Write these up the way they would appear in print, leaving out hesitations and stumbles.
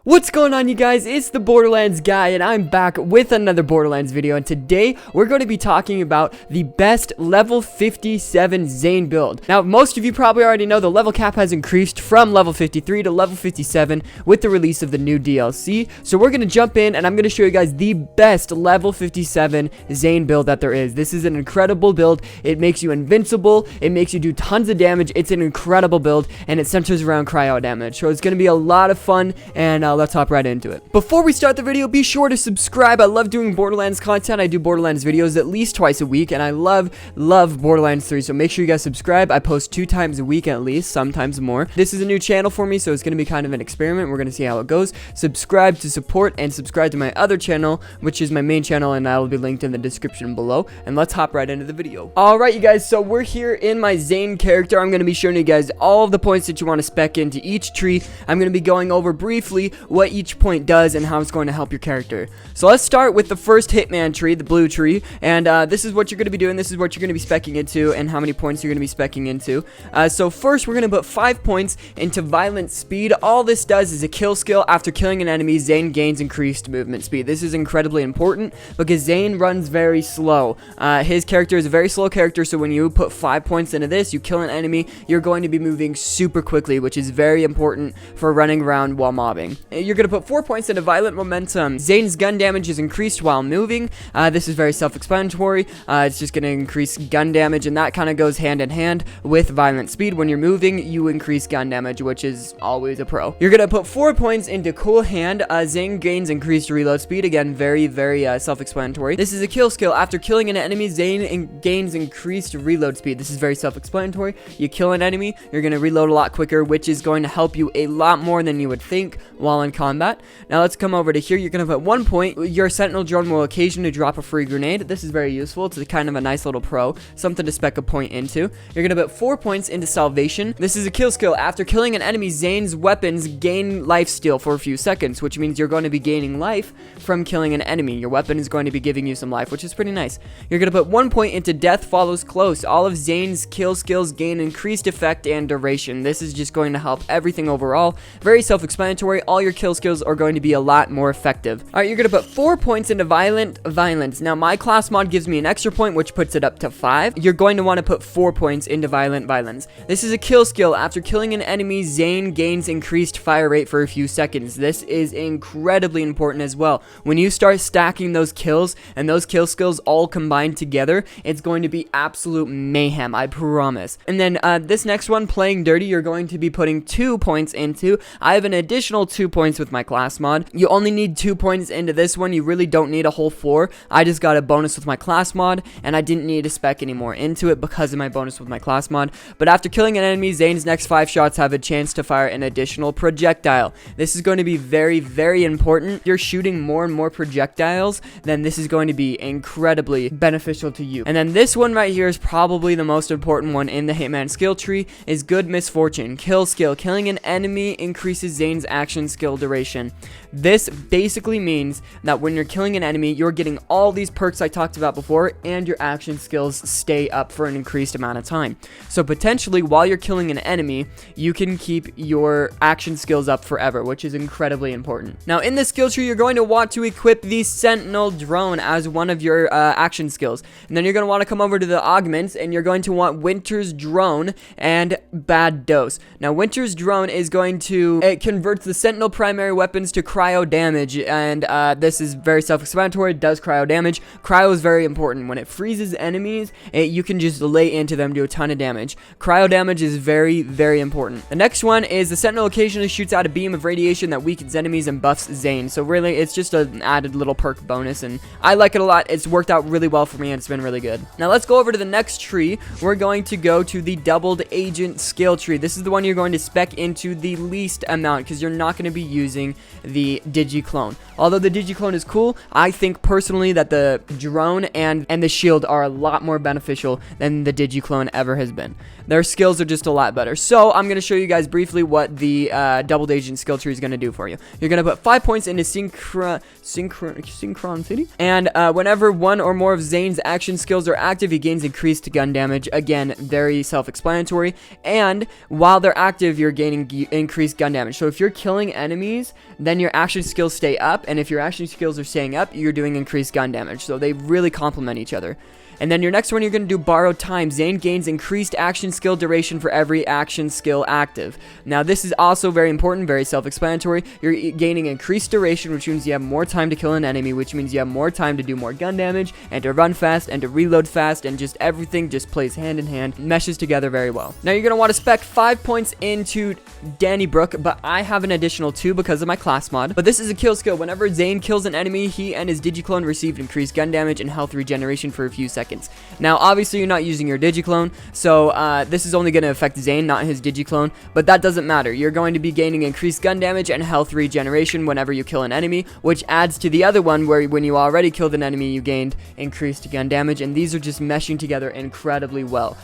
What's going on, you guys? It's the Borderlands Guy, and I'm back with another Borderlands video, and today we're going to be talking about the best level 57 Zane build. Now, most of you probably already know the level cap has increased from level 53 to level 57 with the release of the new DLC, so we're going to jump in, and I'm going to show you guys the best level 57 Zane build that there is. This is an incredible build. It makes you invincible, it makes you do tons of damage. It's an incredible build, and it centers around cryo damage, so it's going to be a lot of fun, and let's hop right into it. Before we start the video, be sure to subscribe. I love doing Borderlands content. I do Borderlands videos at least twice a week, and I love Borderlands 3, so make sure you guys subscribe. I post 2 times a week at least, sometimes more. This is a new channel for me, so it's going to be kind of an experiment. We're going to see how it goes. Subscribe to support, and subscribe to my other channel, which is my main channel, and that'll be linked in the description below. And let's hop right into the video. Alright, you guys, so we're here in my Zane character. I'm going to be showing you guys all of the points that you want to spec into each tree. I'm going to be going over briefly what each point does and how it's going to help your character. So let's start with the first Hitman tree, the blue tree, and this is what you're going to be doing. This is what you're going to be speccing into and how many points you're going to be speccing into. So first, we're going to put 5 points into violent speed. All this does is a kill skill. After killing an enemy, Zane gains increased movement speed. This is incredibly important because Zane runs very slow. His character is a very slow character, so when you put 5 points into this, you kill an enemy, you're going to be moving super quickly, which is very important for running around while mobbing. You're going to put 4 points into violent momentum. Zane's gun damage is increased while moving. This is very self-explanatory. It's just going to increase gun damage, and that kind of goes hand in hand with violent speed. When you're moving, you increase gun damage, which is always a pro. You're going to put 4 points into cool hand. Zane gains increased reload speed. Again, very self-explanatory. This is a kill skill. After killing an enemy, Zane gains increased reload speed. This is very self-explanatory. You kill an enemy, you're going to reload a lot quicker, which is going to help you a lot more than you would think while in combat. Now let's come over to here. You're going to put 1 point. Your sentinel drone will occasionally drop a free grenade. This is very useful. It's kind of a nice little pro, something to spec a point into. You're going to put 4 points into salvation. This is a kill skill. After killing an enemy, Zane's weapons gain life steal for a few seconds, which means you're going to be gaining life from killing an enemy. Your weapon is going to be giving you some life, which is pretty nice. You're going to put 1 point into death follows close. All of Zane's kill skills gain increased effect and duration. This is just going to help everything overall. Very self-explanatory. All your kill skills are going to be a lot more effective. Alright, you're going to put 4 points into violence. Now, my class mod gives me an extra point, which puts it up to 5. You're going to want to put 4 points into violence. This is a kill skill. After killing an enemy, Zane gains increased fire rate for a few seconds. This is incredibly important as well. When you start stacking those kills and those kill skills all combined together, it's going to be absolute mayhem, I promise. And then this next one, playing dirty, you're going to be putting 2 points into. I have an additional 2 points with my class mod. You only need 2 points into this one. You really don't need a whole 4. I just got a bonus with my class mod, and I didn't need to spec any more into it because of my bonus with my class mod. But after killing an enemy, Zane's next 5 shots have a chance to fire an additional projectile. This is going to be very important. You're shooting more and more projectiles, then this is going to be incredibly beneficial to you. And then this one right here is probably the most important one in the Hitman skill tree, is good misfortune. Kill skill. Killing an enemy increases Zane's action skill duration. This basically means that when you're killing an enemy, you're getting all these perks I talked about before, and your action skills stay up for an increased amount of time. So potentially, while you're killing an enemy, you can keep your action skills up forever, which is incredibly important. Now, in this skill tree, you're going to want to equip the sentinel drone as one of your action skills. And then you're going to want to come over to the augments, and you're going to want Winter's drone and bad dose. Now, Winter's drone is going to, it converts the sentinel primary weapons to cryo damage, and this is very self-explanatory. It does cryo damage. Cryo is very important. When it freezes enemies, you can just lay into them, do a ton of damage. Cryo damage is very important. The next one is the sentinel occasionally shoots out a beam of radiation that weakens enemies and buffs Zane. So really, it's just an added little perk bonus, and I like it a lot. It's worked out really well for me, and it's been really good. Now let's go over to the next tree. We're going to go to the doubled agent skill tree. This is the one you're going to spec into the least amount because you're not going to be using the digiclone. Although the digiclone is cool, I think personally that the drone and the shield are a lot more beneficial than the digiclone ever has been. Their skills are just a lot better. So I'm going to show you guys briefly what the doubled agent skill tree is going to do for you. You're going to put 5 points into synchronicity, and whenever one or more of Zane's action skills are active, he gains increased gun damage. Again, very self-explanatory. And while they're active, you're gaining increased gun damage. So if you're killing enemies enemies, then your action skills stay up, and if your action skills are staying up, you're doing increased gun damage. So they really complement each other. And then your next one, you're going to do Borrowed Time. Zane gains increased action skill duration for every action skill active. Now, this is also very important, very self-explanatory. You're gaining increased duration, which means you have more time to kill an enemy, which means you have more time to do more gun damage, and to run fast, and to reload fast, and just everything just plays hand in hand, meshes together very well. Now, you're going to want to spec 5 points into Danny Brook, but I have an additional 2 because of my class mod. But this is a kill skill. Whenever Zane kills an enemy, he and his Digiclone receive increased gun damage and health regeneration for a few seconds. Now, obviously, you're not using your Digiclone, so this is only going to affect Zane, not his Digiclone, but that doesn't matter. You're going to be gaining increased gun damage and health regeneration whenever you kill an enemy, which adds to the other one where when you already killed an enemy, you gained increased gun damage, and these are just meshing together incredibly well.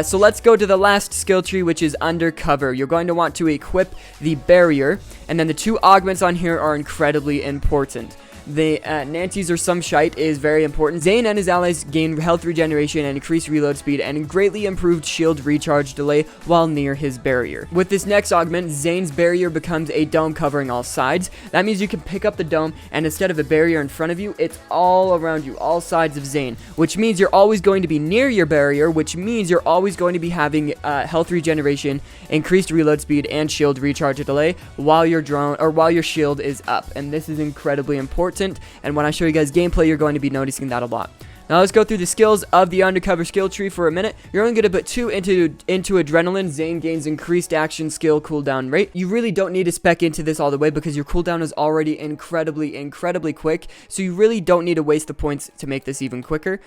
So let's go to the last skill tree, which is Undercover. You're going to want to equip the Barrier, and then the 2 augments on here are incredibly important. The Nantes or Some Shite is very important. Zane and his allies gain health regeneration and increased reload speed and greatly improved shield recharge delay while near his barrier. With this next augment, Zane's barrier becomes a dome covering all sides. That means you can pick up the dome, and instead of a barrier in front of you, it's all around you, all sides of Zane, which means you're always going to be near your barrier, which means you're always going to be having health regeneration, increased reload speed, and shield recharge delay while your drone or while your shield is up. And this is incredibly important. And when I show you guys gameplay, you're going to be noticing that a lot. Now let's go through the skills of the Undercover skill tree for a minute. You're only going to put 2 into Adrenaline. Zane gains increased action skill cooldown rate. You really don't need to spec into this all the way because your cooldown is already incredibly quick. So you really don't need to waste the points to make this even quicker.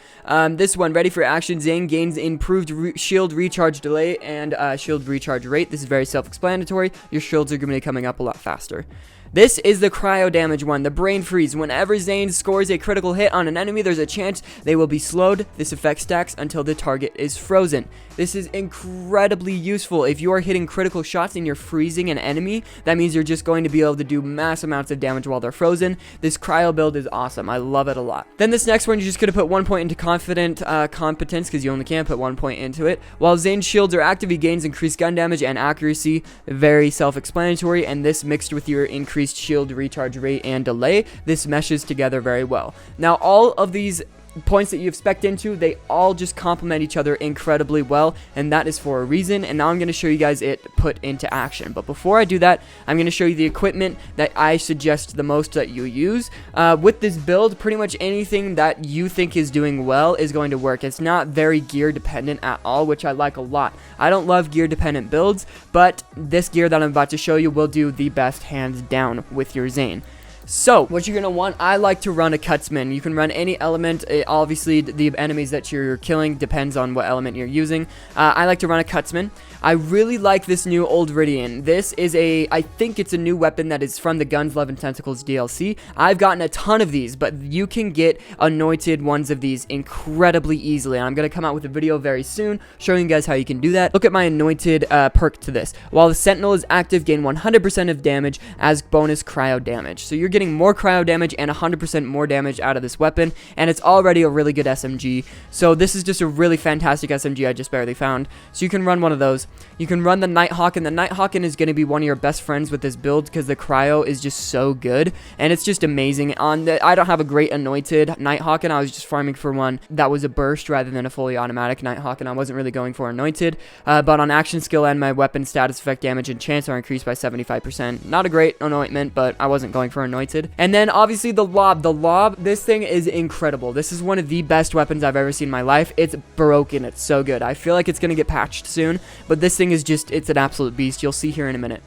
This one, Ready for Action. Zane gains improved shield recharge delay and shield recharge rate. This is very self-explanatory. Your shields are going to be coming up a lot faster. This is the cryo damage one, the brain freeze. Whenever Zane scores a critical hit on an enemy, there's a chance they will be slowed. This effect stacks until the target is frozen. This is incredibly useful. If you are hitting critical shots and you're freezing an enemy, that means you're just going to be able to do mass amounts of damage while they're frozen. This cryo build is awesome. I love it a lot. Then this next one, you're just going to put 1 point into competence because you only can put 1 point into it. While Zane's shields are active, he gains increased gun damage and accuracy. Very self-explanatory, and this mixed with your increased shield recharge rate and delay, this meshes together very well. Now, all of these points that you've spec'd into, they all just complement each other incredibly well, and that is for a reason. And now I'm going to show you guys it put into action. But before I do that, I'm going to show you the equipment that I suggest the most that you use. With this build, pretty much anything that you think is doing well is going to work. It's not very gear dependent at all, which I like a lot. I don't love gear dependent builds, but this gear that I'm about to show you will do the best hands down with your Zane. So, what you're going to want, I like to run a Cutsman. You can run any element. Obviously, the enemies that you're killing depends on what element you're using. I like to run a Cutsman. I really like this new Old Viridian. This is I think it's a new weapon that is from the Guns, Love, and Tentacles DLC. I've gotten a ton of these, but you can get anointed ones of these incredibly easily. And I'm going to come out with a video very soon showing you guys how you can do that. Look at my anointed perk to this. While the Sentinel is active, gain 100% of damage as bonus cryo damage. So you're getting more cryo damage and 100% more damage out of this weapon, and it's already a really good SMG. So this is just a really fantastic SMG I just barely found. So you can run one of those. You can run the Nighthawk, and the Nighthawk is going to be one of your best friends with this build because the cryo is just so good, and it's just amazing. I don't have a great anointed Nighthawk, and I was just farming for one that was a burst rather than a fully automatic Nighthawk, and I wasn't really going for anointed. But on action skill and my weapon status effect damage and chance are increased by 75%. Not a great anointment, but I wasn't going for anointed. And then obviously the Lob. The Lob, this thing is incredible. This is one of the best weapons I've ever seen in my life. It's broken. It's so good. I feel like it's going to get patched soon, but this thing is just, it's an absolute beast. You'll see here in a minute.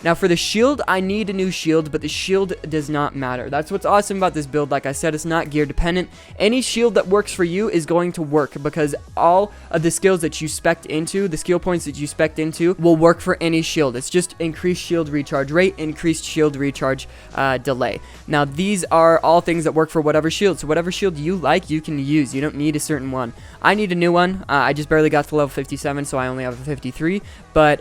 Now for the shield, I need a new shield, but the shield does not matter. That's what's awesome about this build. Like I said, it's not gear dependent. Any shield that works for you is going to work because all of the skills that you spec'd into, the skill points that you spec'd into, will work for any shield. It's just increased shield recharge rate, increased shield recharge delay. Now these are all things that work for whatever shield. So whatever shield you like, you can use. You don't need a certain one. I need a new one. I just barely got to level 57, so I only have a 53. But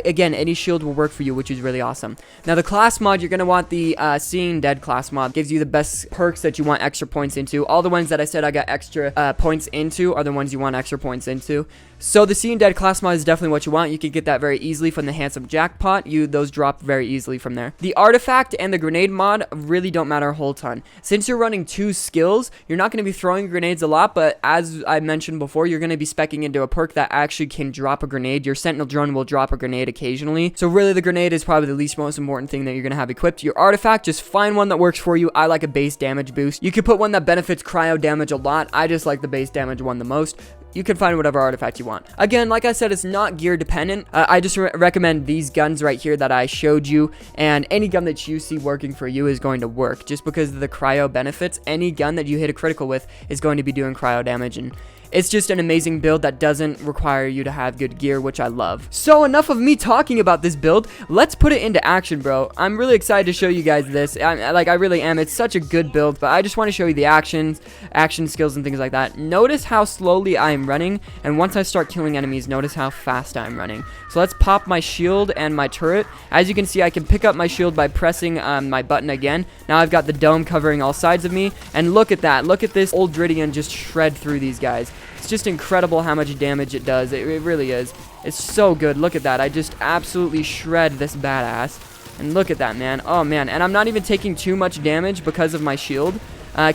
again, any shield will work for you, which is really awesome. Now the class mod, you're going to want the Seeing Dead class mod. Gives you the best perks that you want extra points into. All the ones that I said I got extra points into are the ones you want extra points into. So the Seeing Dead class mod is definitely what you want. You can get that very easily from the Handsome Jackpot. Those drop very easily from there. The artifact and the grenade mod really don't matter a whole ton. Since you're running 2 skills, you're not going to be throwing grenades a lot, but as I mentioned before, you're going to be speccing into a perk that actually can drop a grenade. Your Sentinel drone will drop a grenade occasionally. So really the grenade is probably the least most important thing that you're going to have equipped. Your artifact, just find one that works for you. I like a base damage boost. You could put one that benefits cryo damage a lot. I just like the base damage one the most. You can find whatever artifact you want. Again, like I said, it's not gear dependent. I just recommend these guns right here that I showed you, and any gun that you see working for you is going to work. Just because of the cryo benefits, any gun that you hit a critical with is going to be doing cryo damage, and it's just an amazing build that doesn't require you to have good gear, which I love. So enough of me talking about this build. Let's put it into action, bro. I'm really excited to show you guys this. I really am. It's such a good build, but I just want to show you the action skills and things like that. Notice how slowly I am running, and once I start killing enemies, notice how fast I'm running. So let's pop my shield and my turret. As you can see, I can pick up my shield by pressing my button again. Now I've got the dome covering all sides of me, and look at that. Look at this old Dridian just shred through these guys. It's just incredible how much damage it does. It really is. It's so good. Look at that. I just absolutely shred this badass. And look at that, man. Oh, man. And I'm not even taking too much damage because of my shield.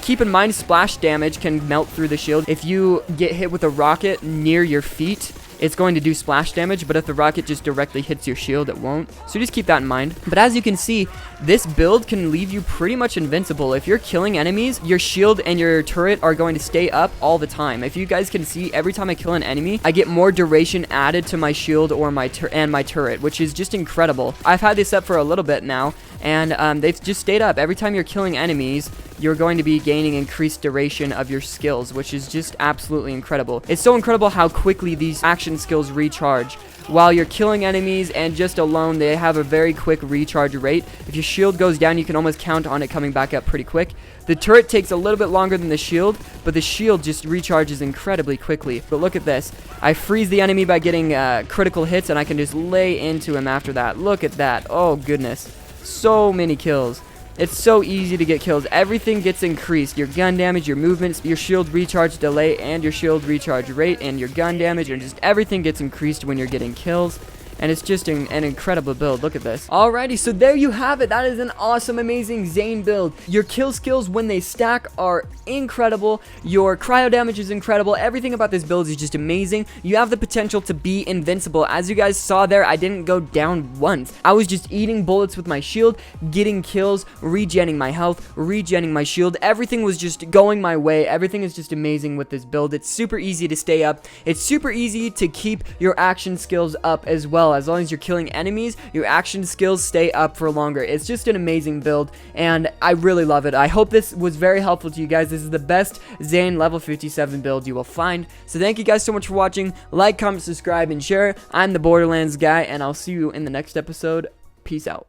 Keep in mind, splash damage can melt through the shield. If you get hit with a rocket near your feet, it's going to do splash damage, but if the rocket just directly hits your shield, it won't. So just keep that in mind. But as you can see, this build can leave you pretty much invincible. If you're killing enemies, your shield and your turret are going to stay up all the time. If you guys can see, every time I kill an enemy, I get more duration added to my shield or my turret, which is just incredible. I've had this up for a little bit now, and they've just stayed up. Every time you're killing enemies, you're going to be gaining increased duration of your skills, which is just absolutely incredible. It's so incredible how quickly these action skills recharge. While you're killing enemies and just alone, they have a very quick recharge rate. If your shield goes down, you can almost count on it coming back up pretty quick. The turret takes a little bit longer than the shield, but the shield just recharges incredibly quickly. But look at this. I freeze the enemy by getting critical hits, and I can just lay into him after that. Look at that. Oh, goodness. So many kills. It's so easy to get kills. Everything gets increased. Your gun damage, your movements, your shield recharge delay, and your shield recharge rate, and your gun damage, and just everything gets increased when you're getting kills. And it's just an incredible build. Look at this. Alrighty, so there you have it. That is an awesome, amazing Zane build. Your kill skills, when they stack, are incredible. Your cryo damage is incredible. Everything about this build is just amazing. You have the potential to be invincible. As you guys saw there, I didn't go down once. I was just eating bullets with my shield, getting kills, regenning my health, regenning my shield. Everything was just going my way. Everything is just amazing with this build. It's super easy to stay up. It's super easy to keep your action skills up as well. As long as you're killing enemies, your action skills stay up for longer. It's just an amazing build, and I really love it. I hope this was very helpful to you guys. This is the best Zane level 57 build you will find. So thank you guys so much for watching. Like, comment, subscribe, and share. I'm the Borderlands Guy, and I'll see you in the next episode. Peace out.